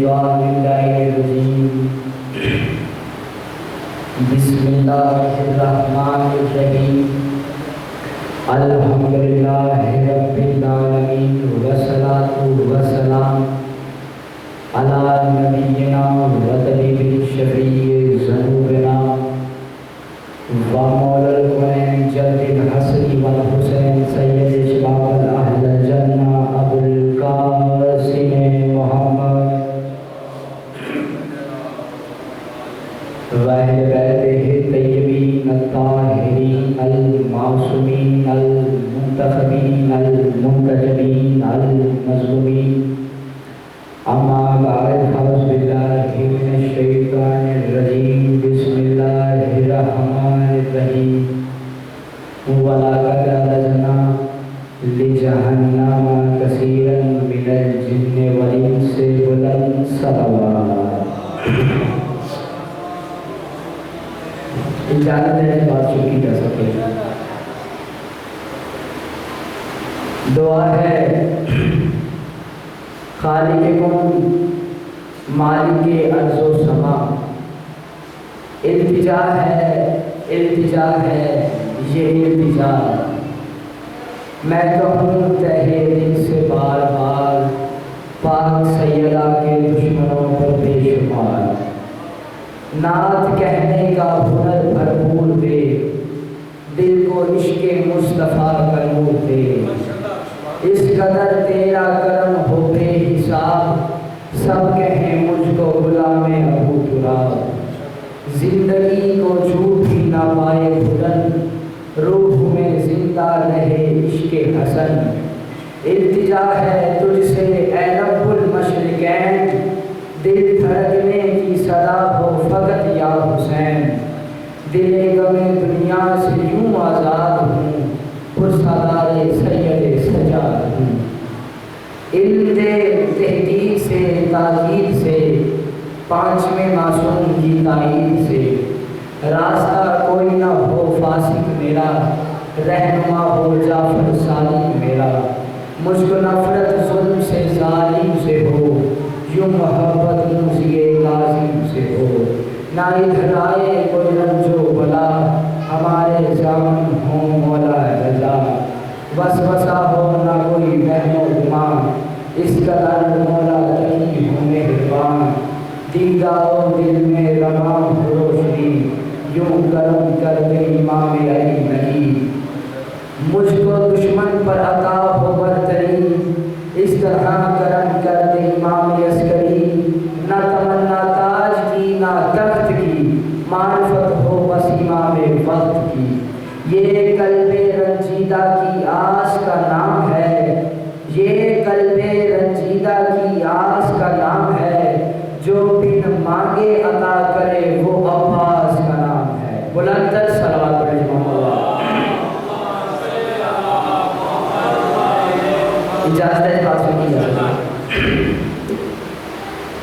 بالله الرجيم بسم الله الرحمن الرحيم الحمد لله رب العالمين والصلاة والسلام على نبينا وطبيب الشفيع ذنوبنا ومولى الكونين جد الحسن والحسين سيد شباب الأهل الجنة أبو القاسم محمد وأهل بيته الطيبين الطاهرين المعصومين المنتخبين المنتجبين المظلومين أما بعد فأعوذ بالله من الشيطان الرجيم بسم الله الرحمن الرحيم ولقد أعتدنا لجهنم كثيرا من الجن والإنس والصلوات. اجازت ہے بات شروع کی جا سکے. دعا ہے خالق کون مالک ارض و سما، التجا ہے یہ التجا. میں کہوں تہے دل سے بار بار پاک سیدہ کے دشمنوں پر بے شمار. نعت کہنے کا ہنر بھرپور دے، دل کو عشق مصطفیٰ کا نور دے. اس قدر تیرا کرم ہو بے حساب، سب کہیں مجھ کو غلام ابو تراب. زندگی کو چھوٹ ہی نہ پائے بلند، روح میں زندہ رہے عشق حسن. التجا ہے تجھ سے اے رب المشرقین، دل دھڑکنے کی صدا ہو فقط یا حسین. دل غم دنیا سے یوں آزاد ہوں، پرسالار سید سجاد ہوں. علم دے تحقیق سے تاکید سے، پانچویں معصوم کی تائید سے. راستہ کوئی نہ ہو فاسق میرا، رہنما ہو جعفر صادق میرا. مجھ کو نفرت ظلم سے ظالم سے ہو، یوں محبت موسیقی لازم سے ہو. نہ ادھر آئے کوئی رنج و بلا، ہمارے ضامن ہوں مولا رضا. وسوسہ ہو نہ کوئی وہم و گمان، اس قدر مولا تقی ہوں مہربان. دیدہ و دل میں رواں ہو روشنی، یوں کرم کر دے امام علی نبی. مجھ کو دشمن پر عطا ہو برتری، اس طرح کرم کر دے امام عسکری. نہ تمنا تاج کی نہ تخت کی، معرفت ہو بس امام وقت کی. یہ قلب رنجیدہ کی آس کا نام ہے، یہ قلب رنجیدہ کی آس کا نام ہے. جو بن مانگے عطا کرے وہ عباس کا نام ہے. بلندر صلوات پڑھیں محمد. اجازت ہے بات سنی جائے.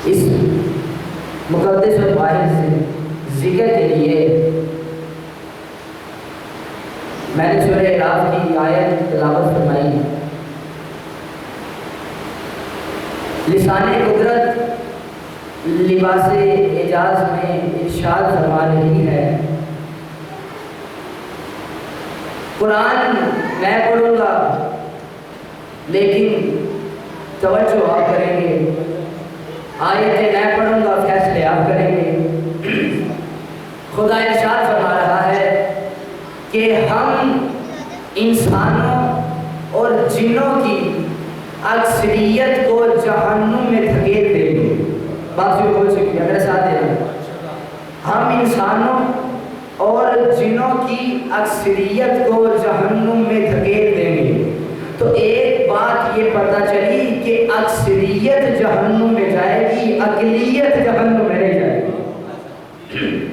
اس مقدس و باہر سے ذکر کے لیے میں نے سورہ اعراف کی آیت تلاوت فرمائی. لسان قدرت لباس اعجاز میں ارشاد فرما رہی ہے. قرآن میں پڑھوں گا لیکن توجہ آپ کریں گے. آیتیں میں پڑھوں گا فیصلے آپ کریں گے. خدا ارشاد فرما رہا ہے کہ ہم انسانوں اور جنوں کی اکثریت کو جہنم میں دھکیل دیں گے. بات بھی ہو چکی ہے، میرے ساتھ دینا. ہم انسانوں اور جنوں کی اکثریت کو جہنم میں دھکیل دیں گے. تو ایک بات یہ پتہ چلی کہ اکثریت جہنم میں جائے گی، اقلیت جہنم میں نہیں جائے گی.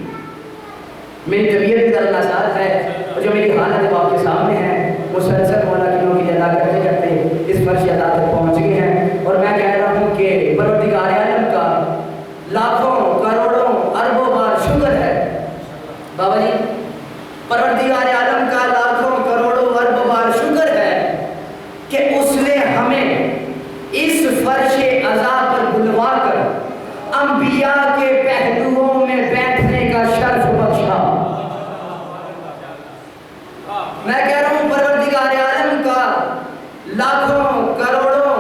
میری طبیعت بھی ذرا ناساز ہے اور جو میری حالت ہے وہ آپ کے سامنے ہے. مسلسل مولا کی نوکری ادا کرتے کرتے اس فرش ادا تک پہنچ گئے ہیں. اور میں کہہ رہا ہوں کہ پروردگار عالم کا لاکھوں کروڑوں اربوں بار شکر ہے. بابا جی، پروردگار عالم کا لاکھوں کروڑوں اربوں بار شکر ہے کہ اس نے ہمیں اس فرش عذاب پر بلوا انبیاء کے پہلوؤں میں بیٹھنے کا شرف بخشا۔ میں کہہ رہا ہوں پروردگار عالم کا لاکھوں کروڑوں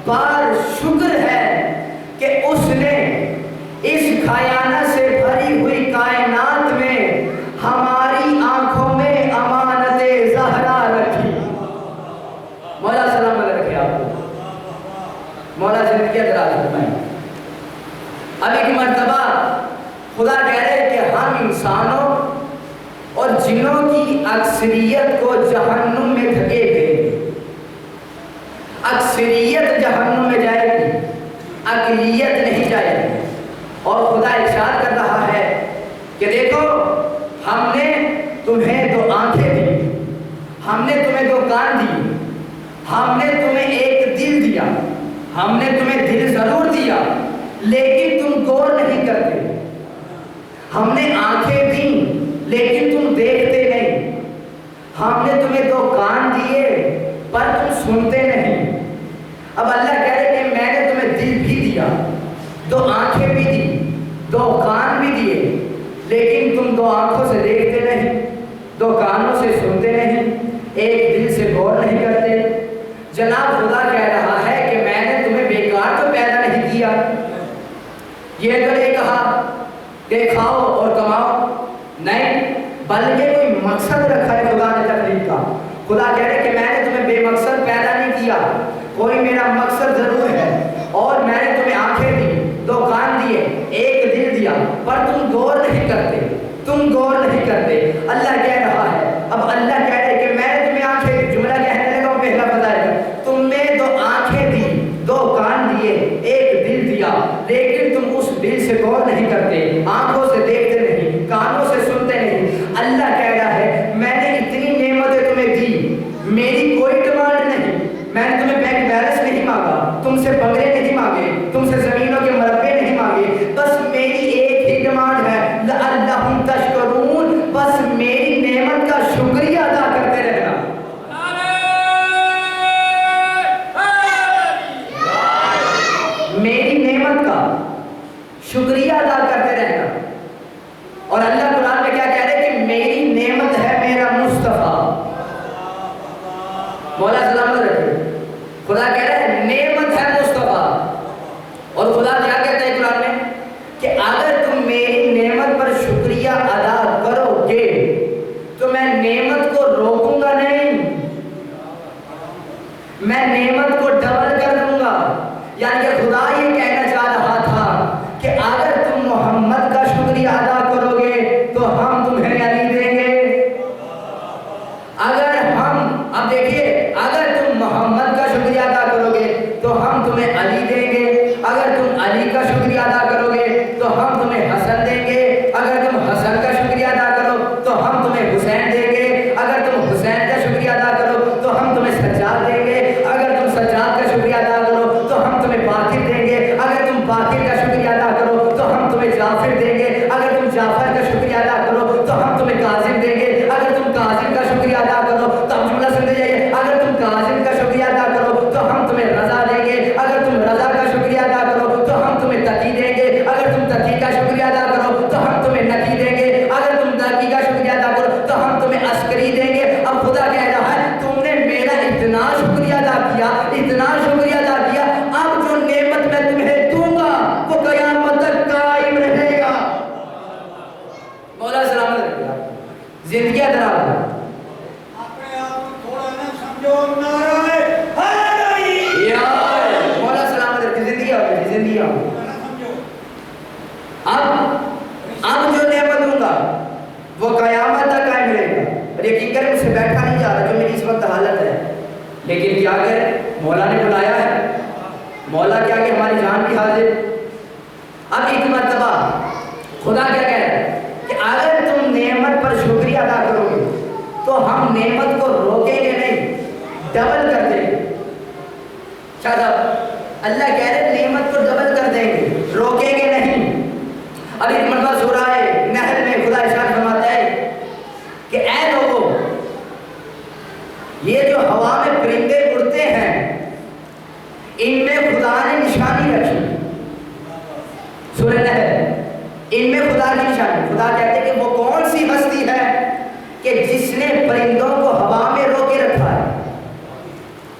بار شکر ہے کہ اس نے اس خیانت سے بھری ہوئی کائنات میں ہماری آنکھوں میں امانت زہرا رکھی۔ مولا سلامت رکھے آپ کو، مولا زندگی دراز فرمائے۔ اب ایک مرتبہ خدا کہہ رہے کہ ہم انسانوں اور جنوں کی اکثریت کو جہنم میں دھکے دیں، اکثریت جہنم میں جائے گی، اقلیت نہیں جائے گی۔ اور خدا ارشاد کر رہا ہے کہ دیکھو ہم نے تمہیں دو آنکھیں دی، ہم نے تمہیں دو کان دی، ہم نے تمہیں ایک دل دیا، ہم نے تمہیں دل ضرور دیا لیکن تم غور نہیں کرتے، ہم نے آنکھیں دیں لیکن تم دیکھتے نہیں، ہم نے تمہیں دو کان دیے پر تم سنتے نہیں۔ اب اللہ کہہ رہے کہ میں نے تمہیں دل بھی دیا، دو آنکھیں بھی دی، دو کان بھی دیے، لیکن تم دو آنکھوں سے دیکھتے نہیں، دو کانوں سے سنتے نہیں، ایک دل سے غور نہیں کرتے۔ جناب خدا کہہ رہا ہے کہ میں نے تمہیں بیکار تو پیدا نہیں کیا۔ یہ تو نہیں کہا کہ کھاؤ اور کماؤ، نہیں، بلکہ کوئی مقصد رکھا ہے خدا نے تخلیق کا۔ خدا کہہ رہے کہ میں نے تمہیں بے مقصد پیدا نہیں کیا، کوئی میرا مقصد ضرور ہے، اور میں نے تمہیں آنکھیں دی، دو کان دیے، ایک دل دیا، پر تم غور نہیں کرتے، تم غور نہیں کرتے۔ اللہ کہہ رہا ہے، اب اللہ کہہ رہے کہ میں نے تمہیں آنکھیں، جملہ کہنے لگا وہ پہلا بتایا، تم نے دو آنکھیں دی، دو کان دیے، ایک دل دیا، لیکن تم اس دل سے غور نہیں کرتے، آنکھوں سے دیکھتے نہیں، کانوں سے سنتے نہیں۔ اللہ کہہ رہا ہے میں نے اتنی نعمتیں تمہیں دی، میری کوئی ڈیمانڈ نہیں، میں نے تمہیں بینک بیلنس نہیں مانگا، تم سے بنگلے نہیں مانگے، تم سے زمینوں کے مربع نہیں مانگے، بس میری ایک ہی ڈیمانڈ ہے، لعلہم تشکرون، بس میری نعمت کا شکریہ ادا کرتے رہنا۔ میری نعمت کا شکریہ ادا کرتے رہنا۔ اور اللہ قرآن میں کیا کہہ رہے کہ میری نعمت ہے میرا مصطفیٰ۔ مولا سلامت رکھے، خدا کہہ رہا ہے نعمت ہے مصطفیٰ۔ اور خدا کیا کہتا ہے قرآن میں کہ اگر تم میری نعمت پر شکریہ ادا کرو گے تو میں نعمت کو روکوں گا نہیں، میں نعمت کو ڈبل کر دوں گا۔ یعنی کہ خدا یہ کہنا چاہ رہا تھا کہ اگر تم محمد کا شکریہ ادا کرو گے تو ہم تمہیں علی دیں گے۔ اگر ہم، اب دیکھیے، اگر تم محمد کا شکریہ ادا کرو گے تو ہم تمہیں علی دیں گے، اگر تم علی کا شکریہ ادا کرو گے تو ہم تمہیں حسن دیں گے، اگر تم حسن کا شکریہ ادا کرو تو ہم تمہیں حسین دیں گے، اگر تم حسین کا شکریہ ادا کرو تو ہم تمہیں سجاد دیں گے، اگر تم سجاد کا شکریہ ادا کرو تو ہم تمہیں باقر دیں گے، اگر تم باقر کا شکریہ ادا کرو تو ہم تمہیں جعفر دیں گے، اگر تم جعفر کا شکریہ ادا کرو تو ہم تمہیں کاظم دیں گے، اگر تم کاظم کا شکریہ ادا کرو تو ہم جملہ سنتے جائیے، اگر تم کاظم کا شکریہ ادا کرو تو ہم تمہیں رضا دیں گے، اگر تم رضا کا شکریہ ادا کرو تو ہم تمہیں تقی دیں گے، اگر تم تقی کا شکریہ ادا کرو تو ہم تمہیں نقی دیں گے، اگر تم نقی کا شکریہ ادا کرو تو ہم تمہیں عسکری دیں گے۔ اب خدا کہہ رہا ہے تم نے میرا اتنا شکریہ ادا کیا، اتنا شکریہ ادا کیا، اب جو نعمت میں تمہیں دوں گا وہ قیامت تک قائم رہے گا۔ مولا سلامت رکھے آپ، زندگی دراز ہے۔ مولا سلامت رکھے، زندگی آؤ، زندگی آؤ۔ اب جو نعمت دوں گا وہ قیامت تک قائم رہے گا۔ اور یقین کریں مجھ سے بیٹھا نہیں جا رہا جو میری اس وقت حالت ہے، لیکن کیا کریں، مولا نے بلایا ہے، مولا کیا کہ ہماری جان بھی حاضر۔ اب ایک مرتبہ خدا کیا کہہ رہا ہے کہ اگر تم نعمت پر شکریہ ادا کرو گے تو ہم نعمت کو روکیں گے نہیں، ڈبل کر دیں گے۔ شاید اللہ کہہ رہے نعمت کو ڈبل کر دیں گے، روکیں گے نہیں۔ اب ایک مرتبہ سورہ نحل میں خدا ارشاد فرماتا ہے کہ اے لوگوں، یہ جو ہوا میں پرندے اڑتے ہیں ان میں خدا نے نشانی رکھی۔ سورہ نحل، ان میں خدا کی نشانی. خدا کہتے ہیں کہ وہ کون سی ہستی ہے کہ جس نے پرندوں کو ہوا میں روکے رکھا ہے.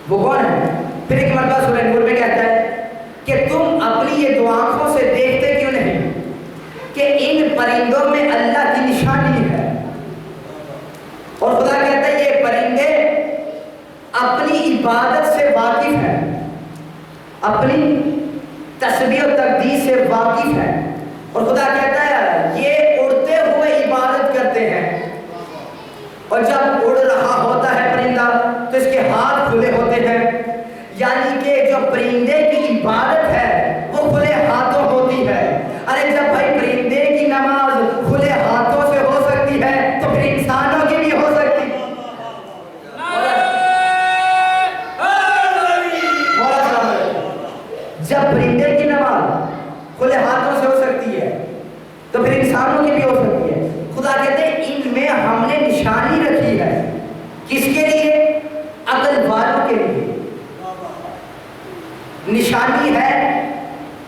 وہ کون ہے؟ پھر ایک مرتبہ سورہ نور میں کہتا ہے کہ تم اپنی یہ دو آنکھوں سے دیکھتے کیوں نہیں کہ ان پرندوں میں اللہ کی نشانی ہے. اور خدا کہتا ہے یہ پرندے اپنی عبادت سے واقف ہیں، اپنی تسبیح و تقدیس سے واقف ہیں. اور خدا کہتا ہے یہ اڑتے ہوئے عبادت کرتے ہیں، اور جب اڑ رہا ہوتا ہے پرندہ تو اس کے ہاتھ کھلے ہوتے ہیں. یعنی کہ جو پرندے کی عبادت ہے وہ کھلے ہاتھوں ہوتی ہے. ارے جب بھائی پرندے کی نماز کھلے ہاتھوں سے ہو سکتی ہے تو پھر انسانوں کی بھی ہو سکتی ہے. جب پرندے کی نماز کھلے ہاتھوں سے ہو سکتی ہے تو پھر انسانوں کی بھی ہو سکتی ہے. خدا کہتے ہیں ان میں ہم نے نشانی رکھی ہے. کس کے لیے؟ عقل والوں کے لیے نشانی ہے،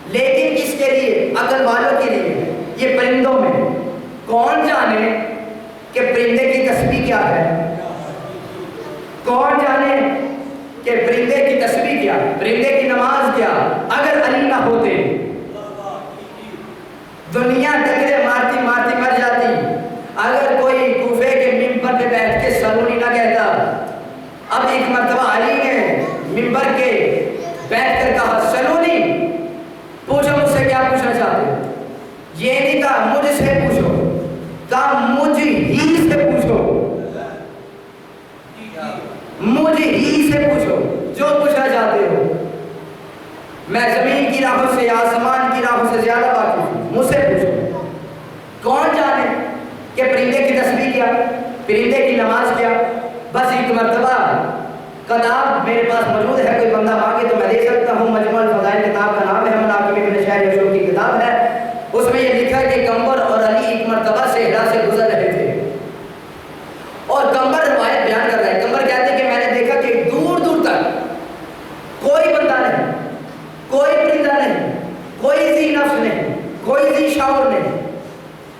لیکن کس کے لیے؟ عقل والوں کے لیے. یہ پرندوں میں کون جانے کہ پرندے کی تسبیح کیا ہے؟ کون جانے کہ پرندے کی تسبیح کیا، پرندے کی نماز کیا؟ اگر علی نہ ہوتے دنیا ٹکرے مارتی مارتی مر جاتی. اگر کوئی کوفے کے ممبر پہ بیٹھ کے سلونی نہ کہتا. اب ایک مرتبہ علی نے ممبر کے بیٹھ کر کہا سلونی پوچھو مجھ سے کیا پوچھنا چاہتے ہو. یہ نہیں کہا مجھ سے پوچھو، کہا مجھ ہی سے پوچھو، مجھ ہی سے پوچھو جو پوچھنا چاہتے ہو. میں زمین کی راہوں سے آسمان کی راہوں سے زیادہ واقف ہوں، مجھ سے پوچھو. کون جانے کہ پرندے کی تسبیح کیا، پرندے کی نماز کیا. بس ایک مرتبہ کتاب میرے پاس موجود ہے، کوئی بندہ مانگے تو میں دے سکتا ہوں. مجموع الفضائل کتاب کا نام ہے، مناقب ابن شہر یشوع کی کتاب ہے. اس میں یہ لکھا ہے کہ کمبر اور علی ایک مرتبہ صحرا سے گزر رہے تھے، اور کمبر روایت بیان کر رہا ہے. کمبر کہتے ہیں کہ میں نے دیکھا کہ دور دور تک کوئی بندہ نہیں، کوئی پرندہ نہیں، کوئی ذی نفس نہیں، کوئی ذی شعور نہیں.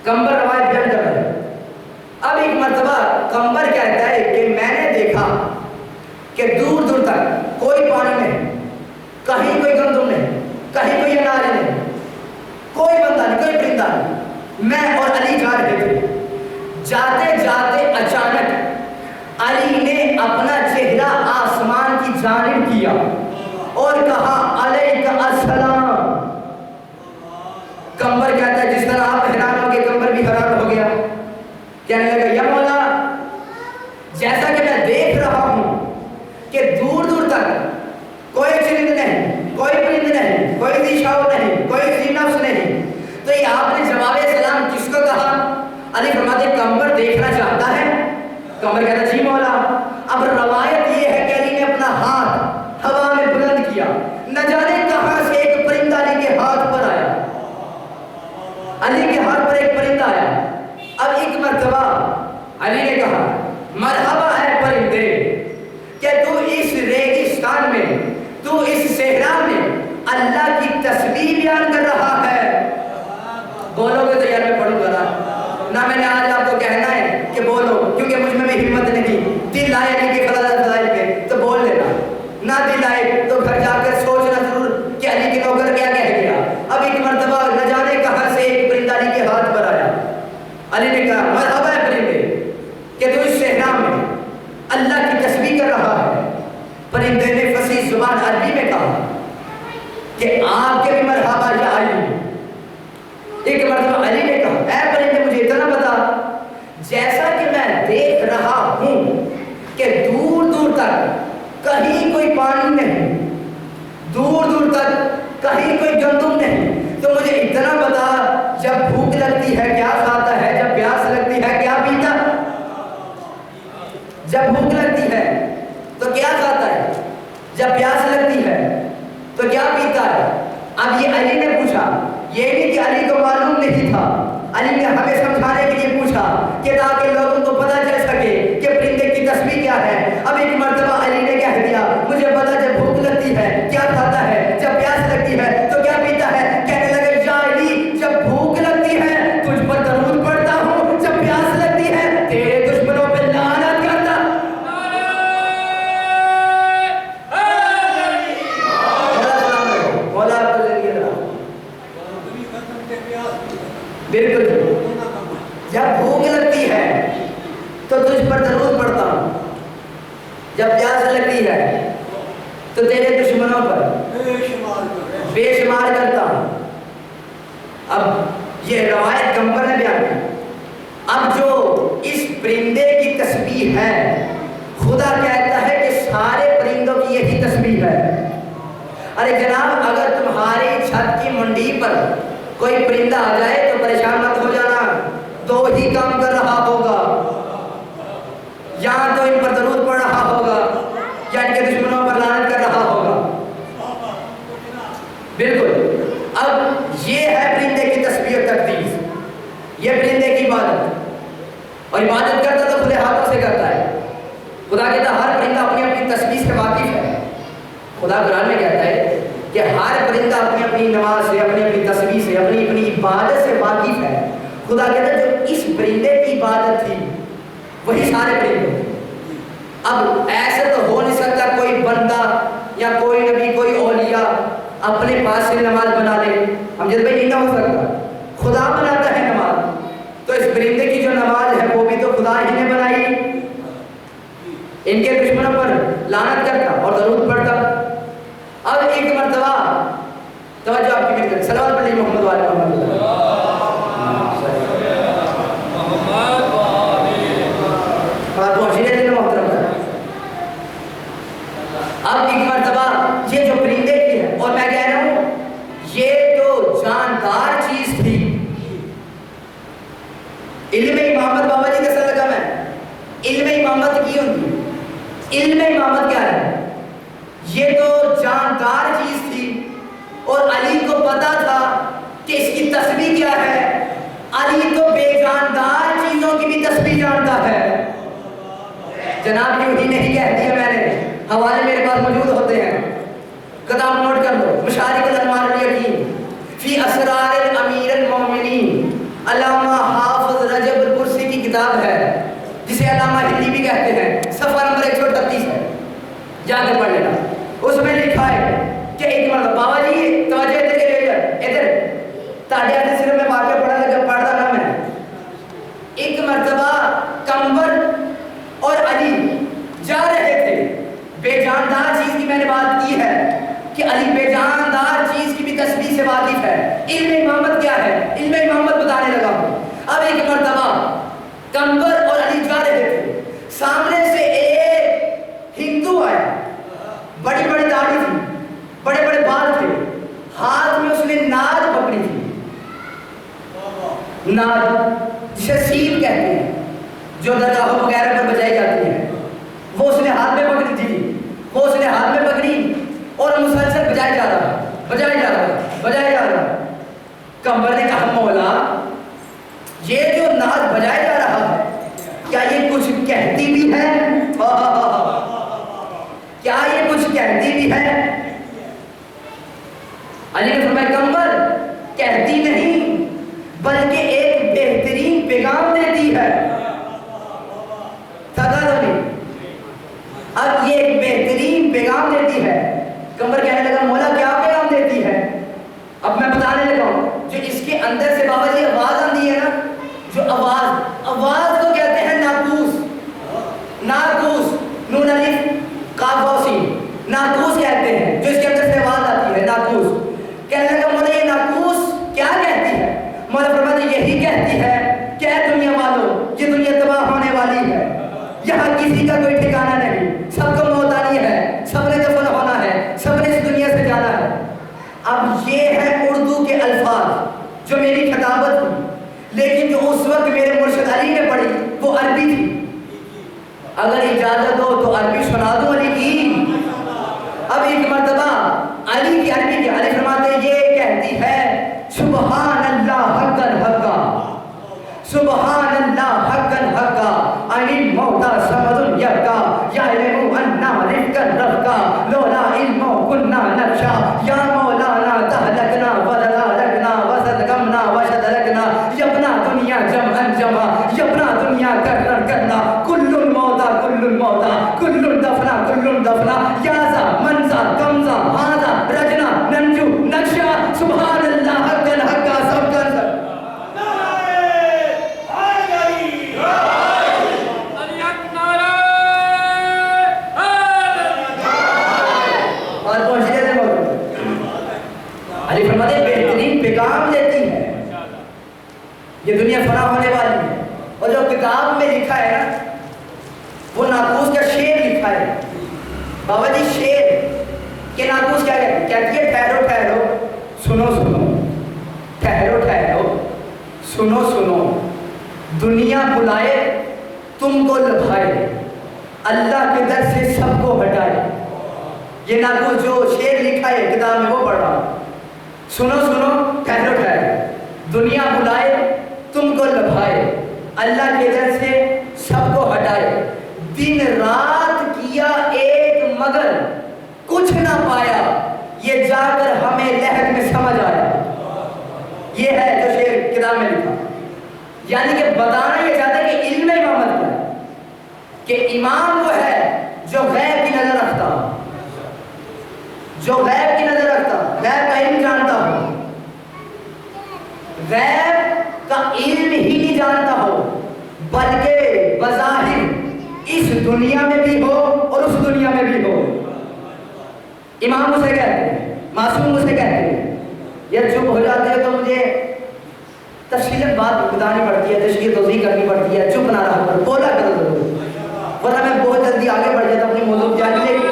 کمبر روایت بیان کر رہا ہے. اب ایک مرتبہ کمبر کہتا ہے کہ میں نے دیکھا کہ دور دور تک کوئی پانی نہیں، کہیں کوئی گندم نہیں، کہیں کوئی انار نہیں، کوئی بندہ نہیں، کوئی پرندہ نہیں. میں اور علی جا رہے تھے. جاتے جاتے اچانک علی نے اپنا چہرہ آسمان کی جانب کیا اور کہا علیک السلام. کمبر کہتا ہے جس طرح آپ حیران ہو گئے کمبر بھی حیران ہو گیا. کہنے لگا یا مولا، جیسا کہ میں دیکھ رہا ہوں کہ دور دور تک کوئی چرند نہیں، کوئی پرند نہیں، کوئی ذی شعور نہیں، کوئی ذی نفس نہیں، تو یہ آپ نے جواب سلام کس کو کہا؟ علی فرماتے کمبر دیکھنا چاہتا ہے. کمبر کہتا جی مولا. اب روایت یہ ہے کہ علی نے اپنا ہاتھ ہوا میں بلند کیا، نہ جانے کہاں سے ایک پرندہ علی کے ہاتھ پر آیا. علی کے ہاتھ پر ایک پرندہ آیا. اب ایک مرتبہ علی نے کہا مرحبا ہے پرندے کہ تو اس ریگستان میں، تو اس صحرا میں اللہ کی تسبیح بیان کر رہا ہے. بولو گے تو یار میں پڑھوں گا نہ میں نے آج آپ کو کہنا ہے کہ بولو، کیونکہ مجھ میں بھی ہمت نہیں. دل آئے نہیں کہ فضائل کے تو بول لینا، نہ دل آئے تو گھر جا کر سوچنا ضرور کہ علی کے نوکر کیا کہہ گیا. اب ایک مرتبہ نہ جانے کہاں سے ایک پرندہ علی کے ہاتھ پر آیا. علی نے کہا مرحبا ہے پرندے کہ تو اس صحرا میں اللہ کی تسبیح کر رہا ہے. پرندے نے فصیح زبان عربی میں کہا کہ آپ کے بھی مرحبا یا علی. ایک مرتبہ علی نے کہا اے پرندے مجھے اتنا بتا، جیسا کہ میں دیکھ رہا ہوں کہ دور بالکل جب بھوک لگتی ہے تو تجھ پر درود پڑھتا ہوں، جب پیاس لگتی ہے تو تیرے دشمنوں پر بے شمار کرتا ہوں۔ اب یہ روایت کمبر نے بیان کی۔ اب جو اس پرندے کی تسبیح ہے، خدا کہتا ہے کہ سارے پرندوں کی یہی تسبیح ہے۔ ارے جناب، اگر تمہاری چھت کی منڈی پر کوئی پرندہ آ جائے تو پریشان مت ہو جانا، دو ہی کام کر رہا ہوگا، یا تو ان پر درود پڑھ رہا ہوگا یا ان کے دشمنوں پر لعنت کر رہا ہوگا۔ بالکل، اب یہ ہے پرندے کی تسبیح و تقدیس، یہ پرندے کی عبادت، اور عبادت کرتا تو کھلے ہاتھوں سے کرتا ہے۔ خدا کہتا ہے ہر پرندہ اپنی اپنی تسبیح سے واقف ہے۔ خدا قرآن میں کہتا ہے کہ ہر پرندہ اپنی اپنی نماز سے، اپنی اپنی تسبیح سے، اپنی اپنی عبادت سے واقف ہے۔ خدا کہتا ہے جو اس پرندے کی عبادت تھی وہی سارے پرندے۔ اب ایسے تو ہو نہیں سکتا کوئی بندہ یا کوئی نبی، کوئی اولیاء اپنے پاس سے نماز بنا لے، ہم جس نہیں ہو سکتا، خدا بناتا ہے نماز۔ تو اس پرندے کی جو نماز ہے وہ بھی تو خدا ہی نے بنائی، ان کے دشمنوں پر لعنت کرتا اور درود پڑھتا۔ اب ایک مرتبہ توجہ آپ کی ملت صلوات پڑھ لیجیے محمد وعلی محمد۔ اب ایک مرتبہ یہ جو پرندے کی ہے، اور میں کہہ رہا ہوں یہ تو جاندار چیز تھی۔ علم امامت بابا جی کا سلگم ہے، علم امامت کی ہوتی، علم امامت کیا ہے؟ یہ تو جاندار چیز تھی، اور علی کو پتا تھا کہ اس کی تسبیح کیا ہے۔ علی تو بے جاندار چیزوں کی بھی تسبیح جانتا ہے۔ جناب یوں ہی نہیں کہہ دیا میں نے، حوالے میرے پاس موجود ہوتے ہیں، کتاب نوٹ کر لو۔ مشارق الانوار الیقین فی اسرار الامیر المومنین، علامہ حافظ رجب الپرسی کی کتاب ہے، جسے علامہ ہندی بھی کہتے ہیں، صفحہ نمبر 138 ہے، جا کے پڑھ لینا۔ اس میں لکھا ہے کہ ایک مرتبہ بابا جی توجہ ادھر کے لے ادھر تاڑے آتے صرف میں واقعہ پڑھا لگا، پڑھتا نہ میں۔ ایک مرتبہ کمبر اور علی جا رہے تھے، بے جاندار چیز کی میں نے بات کی ہے کہ علی بے جاندار چیز کی بھی تسبیح سے واقف ہے۔ علم امامت کیا ہے؟ علم امامت بتانے لگا ہوں۔ اب ایک مرتبہ کمبر اور علی جا رہے تھے، سامنے سے ایک ہندو آیا، بڑی بڑی داڑھی تھی، بڑے بڑے بال تھے، ہاتھ میں اس نے ناد پکڑی تھی، ناد جسے سیب کہتے ہیں، جو درگاہوں وغیرہ پر بجائی جاتی ہے، وہ اس نے ہاتھ میں پکڑی تھی، وہ اس نے ہاتھ میں پکڑی اور مسلسل بجائے جا رہا، بجائے جا رہا، بجائے جا رہا۔ کمبر نے کہا مولا یہ جو ناد بجائے جا رہا ہے کیا یہ کچھ کہتی بھی ہے؟ کیا یہ کچھ کہتی بھی ہے؟ علی نے فرمایا کمبر کہتی نہیں بلکہ ایک بہترین پیغام دیتی ہے۔ اب یہ ایک بہترین پیغام دیتی ہے۔ کمبر کہنے لگا مولا کیا پیغام دیتی ہے؟ اب میں بتانے لگا ہوں، جو اس کے اندر سے بابا جی آواز آتی ہے نا، جو آواز کو کہتے ہیں ناقوس، ناقوس، نون الف قاف واو سین، ناقوس کہتے ہیں جو اس کے اندر سے آواز آتی ہے، ناقوس۔ کہنے لگا مولا یہ ناقوس کیا کہتی ہے؟ مولا فرماتے یہی کہتی ہے کہ اے دنیا والو یہ دنیا تباہ ہونے والی ہے، یہاں کسی کا کوئی ٹھکانہ نہیں، سب کو موت آنی ہے، سب نے دفن ہونا ہے، سب نے اس دنیا سے جانا ہے۔ اب یہ ہے اردو کے الفاظ جو میری خطابت تھی، لیکن جو اس وقت میرے مرشد علی نے پڑھی وہ عربی تھی۔ اگر اجازت ہو تو عربی سنا دوں علی کی۔ اب ایک مرتبہ علی کی عربی کی علی فرماتے یہ کہتی ہے سبحان اللہ حقاً حقا، سبحان اللہ حقاً حقا، علی موتا سمد یکا، یعلم انا رفقا رفقا، لولا علم کنا نقشا، یا مولانا تہلکنا ودلالکنا وصدقمنا وشدلکنا، یبنا دنیا جمعا جمعا، یبنا دنیا کرنا کرنا، کل الموتا کل الموتا، کل دفنا کل یہ دنیا فنا ہونے والی ہے، اور جو کتاب میں لکھا ہے نا وہ ناقوس کا شعر لکھا ہے. بابا جی شعر کہ ناقوس کیا کہتی ہے؟ ٹھہرو ٹھہرو سنو سنو، ٹھہرو ٹھہرو سنو سنو، دنیا بلائے تم کو لبھائے، اللہ کے در سے سب کو ہٹائے. یہ ناقوس جو شعر لکھا ہے کتاب میں وہ پڑھ رہا ہوں. سنو سنو ٹھہرو ٹھہرو، دنیا بلائے تم کو لبھائے، اللہ کے در سے سب کو ہٹائے. دن رات کیا ایک مگر کچھ نہ پایا، یہ جا کر ہمیں لہر میں سمجھ آیا. یہ ہے جو شعر کتاب میں لکھا. یعنی کہ بتانا یہ چاہتا ہے کہ علم امامت کا ہے کہ امام وہ ہے جو غیب کی نظر رکھتا ہو، جو غیب کی نظر رکھتا ہو، غیب کا علم جانتا ہو، غیب کا علم ہی نہیں جانتا ہو بلکہ بظاہر اس دنیا میں بھی ہو اور اس دنیا میں بھی ہو. امام اسے کہتے ہیں، معصوم اسے کہتے ہیں. یہ چپ ہو جاتے ہیں تو مجھے تفصیل بات بتانی پڑتی ہے، تشریح توضیح کرنی پڑتی ہے. چپ نہ رہا کر بولا کرو ضرور، ورنہ میں بہت جلدی آگے بڑھ جاتا اپنی موضوع جان لے کے.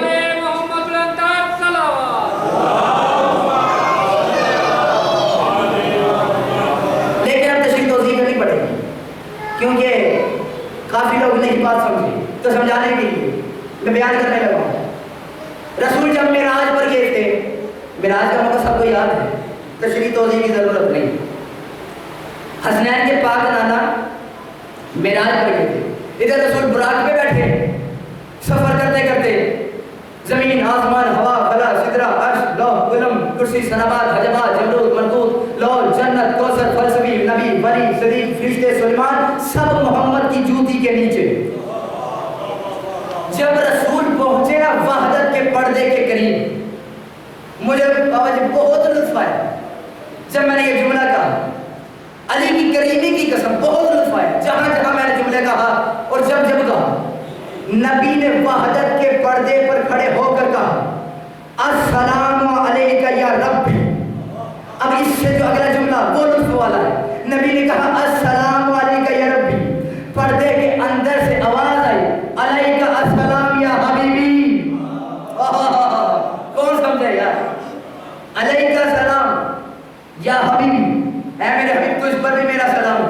لیکن اب تشریح توضیح کرنی پڑے گی کیونکہ کافی لوگ نہیں بات سمجھے، تو سمجھانے کے لیے میں بیان کرنے لگا ہوں. رسول جب معراج پر گئے تھے، معراج کا موقع سب کو یاد ہے، تشریح توضیح کی ضرورت نہیں. حسنین کے پاک نانا معراج پر گئے تھے، ادھر رسول براق پہ بیٹھے، سفر کرتے کرتے زمین آسمان ہوا خلا سدرہ عرش لوح قلم کرسی سنابات حجبات جمرود ملکوت لوح جنت کوثر فلسفی نبی ولی صدیق فرشتے سلیمان سب محمد کی جوتی کے نیچے. جب رسول پہنچے نا وحدت کے پردے کے قریب، مجھے بابا جی بہت لطف آیا جب میں نے یہ جملہ کہا. علی کی کریمی کی قسم بہت لطف آیا جہاں جہاں میں نے جملے کہا اور جب جب کہا. نبی نے وحدت کے پردے پر کھڑے ہو کر کہا السلام علیکہ یا ربی. اب اس سے جو اگلا جملہ وہ لطف والا ہے. نبی نے کہا السلام علیکہ یا ربی، پردے کے اندر سے آواز آئی علیکہ السلام یا حبیبی. کون سمجھے یار؟ علیکہ السلام یا حبیبی، اے میرے حبیب تجھ پر بھی میرا سلام.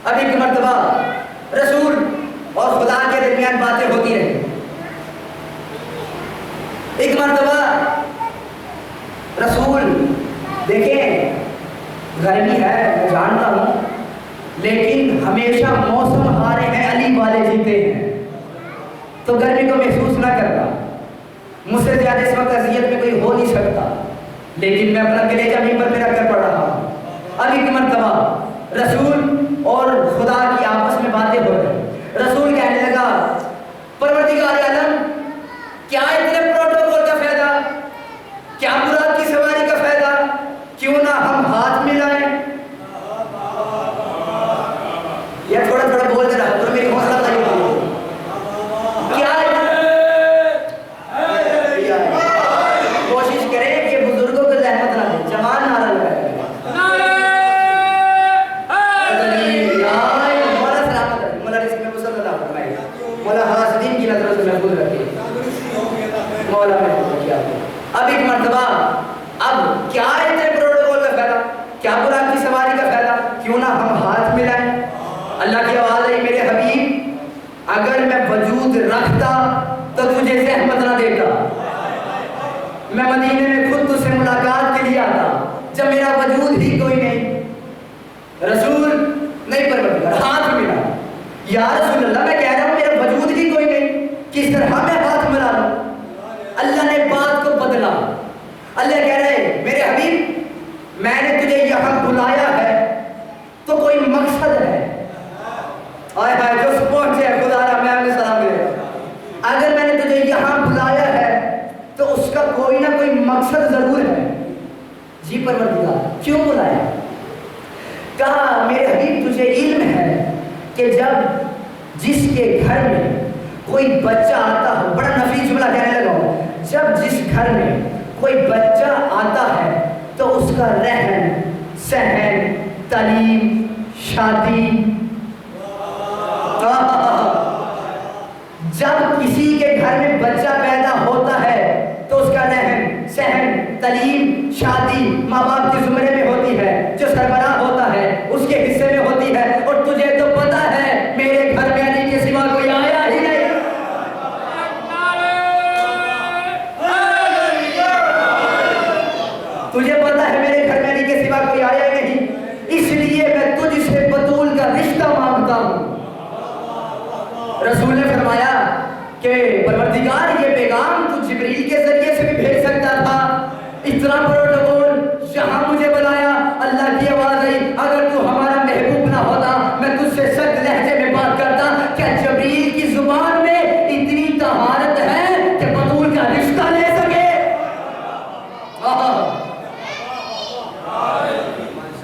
اب ایک مرتبہ رسول اور خدا کے درمیان باتیں ہوتی رہی. ایک مرتبہ رسول، دیکھیں گرمی ہے میں جانتا ہوں، لیکن ہمیشہ موسم ہارے ہیں علی والے جیتے ہیں، تو گرمی کو محسوس نہ کرتا. مجھ سے زیادہ اس وقت اذیت میں کوئی ہو نہیں سکتا، لیکن میں اپنا کلیجہ ممبر پہ رکھ کر پڑھ رہا ہوں. اب ایک مرتبہ رسول اور خدا کی آپس میں باتیں ہو رہی. رسول کہنے لگا پروردگار عالم کیا اتنے پروٹوکول کا فائدہ، کیا مراد کی سواری کا فائدہ، کیوں نہ ہم ہاتھ ملائیں. یہ تھوڑا تھوڑا بولتے رہا تو میری حوصلہ افزائی ہوگی. کیا کوشش کریں کہ بزرگوں کو زحمت نہ دیں، جوان نعرہ لگائیں. مولا حاسدین کی نظروں سے محفوظ رکھے، مولا محفوظ کیا. اب ایک مرتبہ اب کیا اتنے پروٹوکول کا فائدہ، کیا براق کی سواری کا فائدہ، کیوں نہ ہم ہاتھ ملائیں. اللہ کی آواز ہے میرے حبیب اگر میں وجود رکھتا تو تجھے زحمت نہ دیتا. میں مدینے میں خود تجھ سے ملاقات کے لیے آتا جب میرا وجود ہی کوئی نہیں. رسول نہیں پروردگار ہاتھ ملا. یا رسول اللہ میں کہہ رہا ہوں میرا وجود ہی کوئی نہیں، کس طرح میں ہاتھ ملا لوں. اللہ نے بات کو بدلا. اللہ کہہ رہے میرے حبیب میں نے تجھے یہاں بلایا ہے تو کوئی مقصد ہے. آئے ہائے جو پہنچے خدا را میں اپنے سلام دے رہا. اگر میں نے تجھے یہاں بلایا ہے تو اس کا کوئی نہ کوئی مقصد ضرور ہے. جی پروردگار کیوں بلایا؟ کہا میرے حبیب تجھے علم ہے کہ جب جس کے گھر میں کوئی بچہ آتا ہو، بڑا نفیس جملہ کہنے لگا ہوں، جب جس گھر میں کوئی بچہ آتا ہے تو اس کا رہن سہن تعلیم، شادی. جب کسی کے گھر میں بچہ پیدا ہوتا ہے تو اس کا رہن سہن، تعلیم، شادی ماں باپ کے زمرے میں ہوتی ہے. جو سربراہ ہوتا ہے اس کے حصے میں ہوتی ہے. اور تجھے تو پتا ہے میرے گھر میں علی کے سوا کوئی آیا ہی نہیں. تجھے پتا ہے میرے گھر میں علی کے سوا کوئی آیا ہی نہیں. اس لیے میں تجھ سے بطول کا رشتہ مانگتا ہوں. رسول نے فرمایا کہ پروردگار یہ پیغام تو جبریل کے ذریعے سے بھی بھیج سکتا تھا. اتنا پروٹوکول جہاں مجھے بلایا اللہ کی آواز آئی اگر تو ہمارا محبوب نہ ہوتا میں تجھ سے سخت لہجے میں بات کرتا. کیا جبریل کی زبان میں اتنی طہارت ہے کہ بطول کا رشتہ لے سکے؟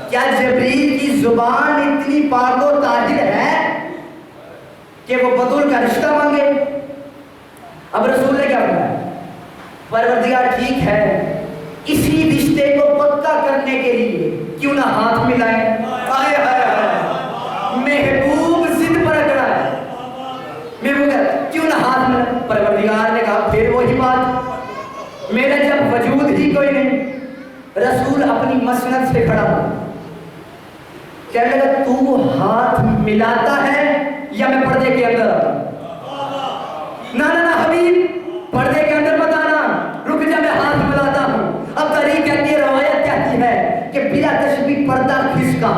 کیا جبریل کی زبان اتنی پاک و طاہر ہے کہ وہ بطول کا رشتہ مانگے؟ اب رسول نے کیا بتایا؟ پروردگار ٹھیک ہے اسی رشتے کو پکا کرنے کے لیے کیوں نہ ہاتھ ملائیں. آئے آئے آئے محبوب ضد پر اکڑا ہے. محبوب کیوں نہ ہاتھ ملائیں. پروردگار نے کہا پھر وہی بات میرا جب وجود ہی کوئی نہیں. رسول اپنی مسند سے کھڑا ہو کہنے لگا تو ہاتھ ملاتا ہے یا میں پردے کے اندر؟ نہ حبیب پردے کے اندر مت آنا، رک جا میں ہاتھ ملاتا ہوں. اب تاریخ کہتی ہے، روایت کہتی ہے کہ بلا تشبیہ پردہ کھسکا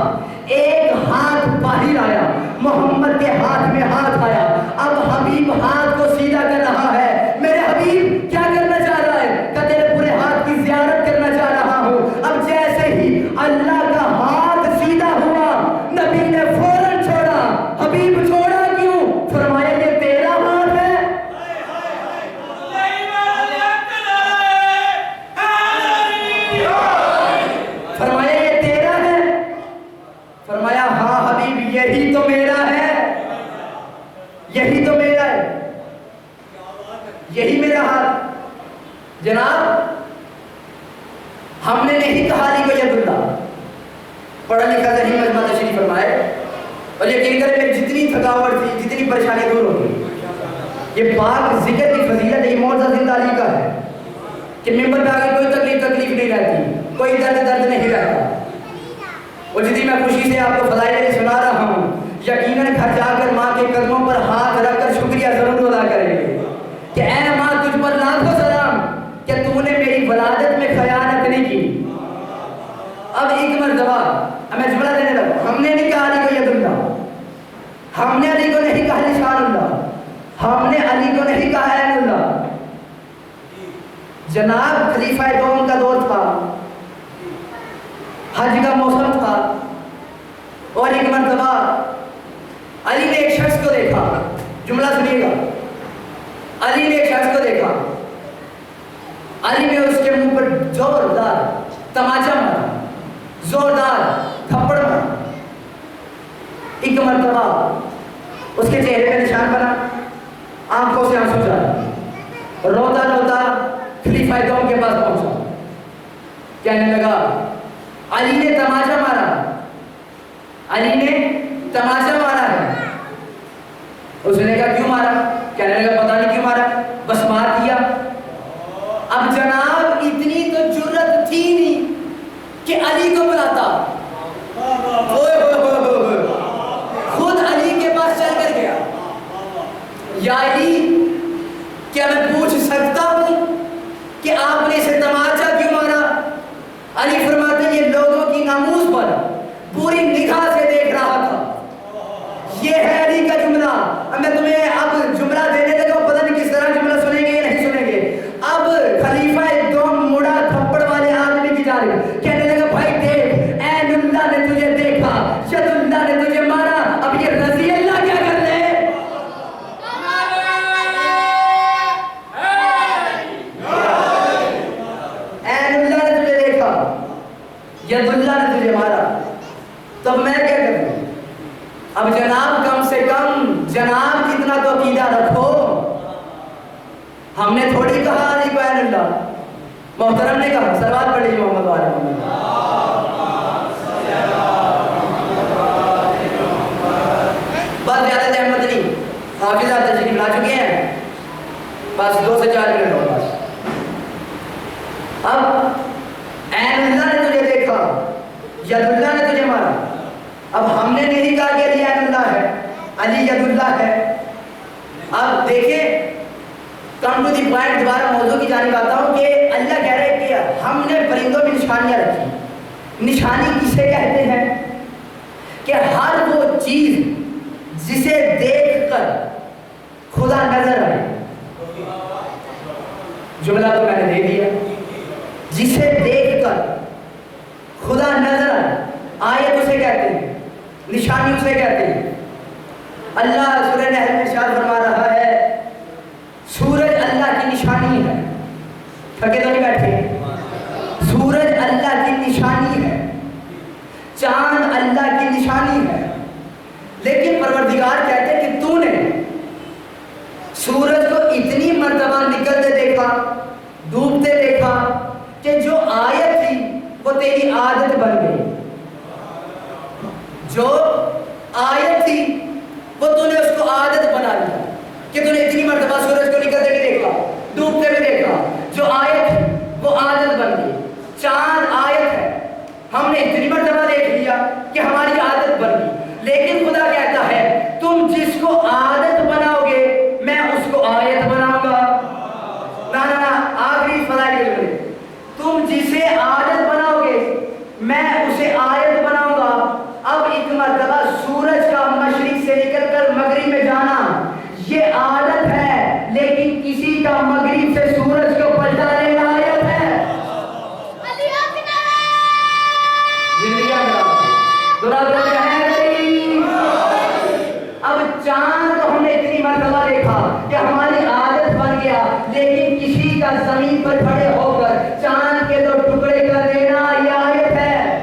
ایک ہاتھ باہر آیا، محمد کے ہاتھ میں ہاتھ آیا. اب حبیب ہاتھ کو سیدھا کر رہا ہے. میرے حبیب کیا کرنا چاہ رہا ہے؟ کہ تیرے پورے ہاتھ کی زیارت کرنا چاہ رہا ہوں. اب جیسے ہی اللہ کا ہاتھ سیدھا ہوا نبی نے فوراً چھوڑا. حبیب چھوڑا کیوں؟ فرمایا یہ تیرا ہاتھ ہے. فرمایا یہ تیرا ہے. فرمایا ہاں حبیب یہی تو میرا ہے، یہی تو میرا ہے، یہی میرا ہاتھ. جناب ہم نے نہیں کہا علی کو ید اللہ، پڑھا لکھا ذہنی مجمع تشریف فرمائے اور یقین کریں کہ جتنی تھکاوٹ تھی جتنی پریشانی دور ہوگی. یہ پاک ذکر کی فضیلت یہ معجزہ زندہ علی کا ہے کہ ممبر پہ آگے کوئی تکلیف نہیں رہتی، کوئی درد نہیں رہتا. اور جتنی میں خوشی سے آپ کو فضائل سنا رہا ہوں یقیناً گھر جا کر ماں کے قدموں پر ہاتھ رکھ کر شکریہ ضرور ادا کریں گے کہ اے ماں تجھ پر لاکھوں سلام کہ تو نے میری ولادت میں خیانت نہیں کی. اب ایک مرتبہ میں جملہ دینے لگا. ہم نے نہیں کہا علی کو ید اللہ، ہم نے علی کو نہیں کہا لسان اللہ، ہم نے علی کو نہیں کہا عین اللہ. جناب خلیفہ دوم کا دور تھا، حج کا موسم تھا اور ایک مرتبہ علی نے ایک شخص کو دیکھا. جملہ سنیے گا. علی نے ایک شخص کو دیکھا، علی نے اس کے منہ پر زوردار تماچا مارا، زوردار تھپڑ مارا. ایک مرتبہ اس کے چہرے پہ نشان بنا، آنکھوں سے آنسو جا، روتا روتا خلیفہ دوم کے پاس پہنچا. کہنے لگا علی نے تماچا مارا، علی نے تماچا مارا ہے. اس نے کہا کیوں مارا؟ کہنے لگا پتہ نہیں کیوں مارا، بس مار دیا. اب جناب اتنی تو جرت تھی نہیں کہ علی کو بلاتا. خود علی کے پاس چل کر گیا، یا علی کیا میں پوچھ سکتا ہوں کہ آپ نے اسے تماچا کیوں مارا؟ علی فرماتے ہیں یہ لوگوں کی ناموس پر پوری نگاہ سے دیکھ رہا تھا. یہ ہے علی کا جملہ. اب میں تمہیں اب جملہ دینے لگا، پتہ نہیں کس طرح جملہ سنیں گے یا نہیں سنیں گے. اب خلیفہ دوم مڑا تھپڑ والے آدمی کی جانب کہنے لگا بھائی دیکھ عین اللہ نے تجھے دیکھا، ید اللہ نے تجھے مارا، اب یہ رضی اللہ کیا کر لے؟ عین اللہ نے تجھے دیکھا، ید اللہ نے تجھے مارا، تب میں کیا کروں؟ اب جناب کم سے کم جناب کتنا تو عقیدہ رکھو. ہم نے تھوڑی کہا علی کو عین اللہ، محترم نے کہا. صلوات پڑھ لیجیے محمد وعلی محمد. بس 2 سے 4 منٹ اور بس. اب عین اللہ نے تجھے دیکھا، ید اللہ نے تجھے مارا. اب ہم نے نہیں کہا کہ علی عین اللہ ہے، علی ید اللہ ہے. اب دیکھیں کم ٹو دی پوائنٹ، دوبارہ موضوع کی جانب آتا ہوں کہ اللہ کہہ رہے ہیں کہ ہم نے پرندوں میں نشانیاں رکھی. نشانی کسے کہتے ہیں؟ کہ ہر وہ چیز جسے دیکھ کر خدا نظر آئے. جملہ تو میں نے دے دیا، جسے دیکھ کر خدا نظر آئے. آیت اسے کہتے ہیں، نشانی اسے کہتے ہیں. اللہ سورہ نحل میں ارشاد فرما رہا ہے سورج اللہ کی نشانی ہے. تھکے تو نہیں بیٹھے؟ سورج اللہ کی نشانی ہے، چاند اللہ کی نشانی ہے. لیکن پروردگار کہتے ہیں کہ تو نے سورج کو اتنی مرتبہ نکلتے دیکھا، ڈوبتے دیکھا کہ جو آیت تھی وہ تیری عادت بن گئی. جو آیت تھی وہ تو نے اس کو عادت بنا لیا کہ تو نے اتنی مرتبہ سورج کو نکلتے بھی دیکھا، ڈوبتے بھی دیکھا. جو آیت تھی وہ عادت بن گئی. چاند آیت ہے، ہم نے اتنی مرتبہ دیکھ لیا کہ ہماری عادت بن گئی. لیکن خدا کہتا ہے تم جس کو عادت بناؤ گے میں اس کو آیت بناؤں گا. نا آخری فضائل میں تم جسے عادت بناؤ گے میں اسے آیت بناؤں گا. اب ایک مرتبہ سورج کا مشرق سے نکل کر مغرب میں جانا یہ عادت ہے، لیکن کسی کا مغرب سے سورج کو پلٹا لینا آیت ہے. اب چاند کو ہم نے اتنی مرتبہ دیکھا کہ ہماری عادت بن گیا، لیکن کسی کا زمین پر کھڑے ہو کر چاند کے 2 ٹکڑے کر دینا یہ آیت ہے.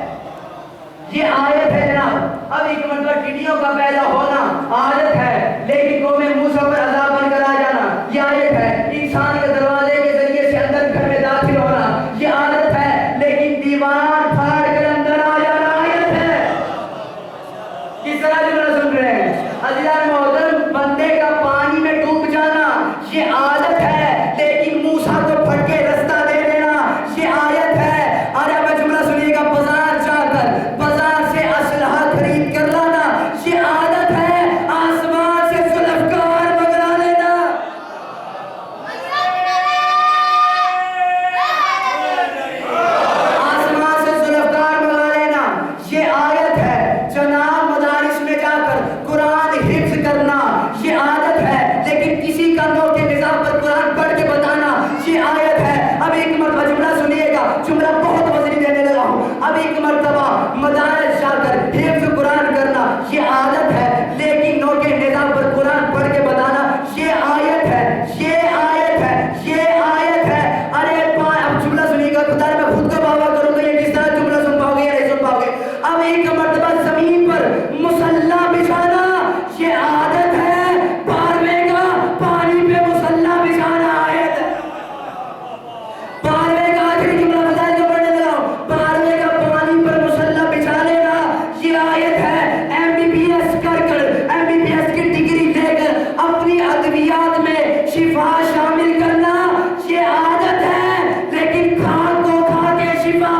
یہ آیت ہے جناب. اب ایک مرتبہ ٹڈیوں کا پیدا ہونا عادت ہے، لیکن قوم موسیٰ پر عذاب بن کر آ جانا یہ آیت ہے. انسان کے دروازے کے ذریعے سے اندر گھر میں داخل ہونا یہ عادت ہے، لیکن دیوار پھاڑ کر اندر آ جانا آیت ہے. کس طرح جملہ سن رہے ہیں؟ عزیزان محترم، بندے کا پانی میں ڈوب جانا یہ عادت ہے، لیکن موسیٰ کو پھٹ کے رستہ دے دینا یہ آیت ہے. ارے اب جملہ سنیے گا، بازار جا کر بازار سے اسلحہ خرید کر لانا یہ عادت ہے. آسمان سے ذوالفقار منگا لینا. آسمان سے ذوالفقار منگا لینا یہ آیت ہے. جناب مدارس میں جا کر قرآن حفظ کرنا یہ عادت ہے، لیکن کسی کا نو کے نظام پر قرآن پڑھ کے بتانا یہ آیت ہے. اب ایک مرتبہ جملہ سنیے گا، جملہ بہت وزنی دینے لگا ہوں. اب ایک مرتبہ مدارس جا کر حفظ قرآن کرنا یہ عادت ہے، لیکن نو کے نظام پر قرآن پڑھ کے بتانا یہ آیت ہے. یہ آیت ہے، یہ آیت ہے. ارے اب جملہ سنیے گا، خدا میں خود کو بابا کروں تو یہ کس طرح جملہ سن پاؤ گے یا نہیں سن پاؤ گے. اب ایک مرتبہ زمین پر مصلی بچھانا یہ عادت ہے. پاروے کا پانی پہ مصلی بچھانا آیت ہے. پاروے کا آخری جملہ بتایا جو پڑھنے لگا ہوں، پاروے کا پانی پر مصلی بچھا لینا یہ آیت ہے. MBBS کر کر MBBS کی ڈگری لے کر اپنی ادویات میں شفا شامل کرنا یہ عادت ہے، لیکن کھاد کو کھا کے شفا